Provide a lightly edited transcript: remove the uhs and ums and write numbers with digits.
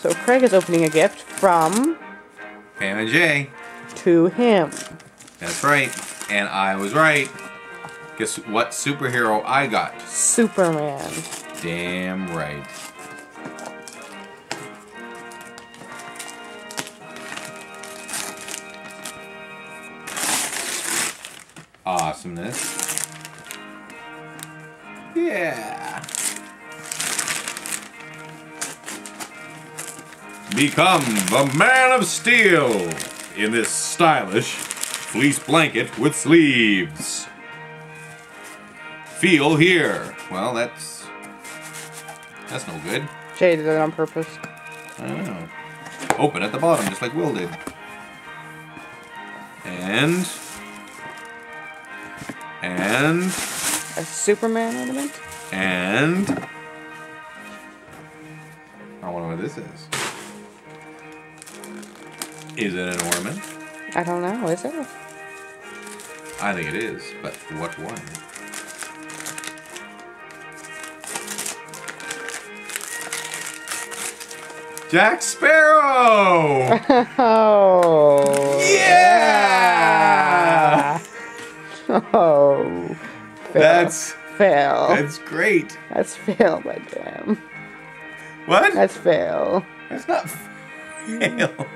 So Craig is opening a gift from Pam and Jay. to him. That's right. And I was right. Guess what superhero I got? Superman. Damn right. Awesomeness. Yeah. Become the Man of Steel in this stylish fleece blanket with sleeves. Feel here. Well, that's no good. Jay did it on purpose. I don't know. Open at the bottom, just like Will did. And A Superman ornament? and I wonder what this is. Is it an ornament? I don't know, is it? I think it is, but what one? Jack Sparrow! Oh. Yeah! Oh. Fail. That's fail. great. That's fail, my damn. What? That's fail. That's not fail.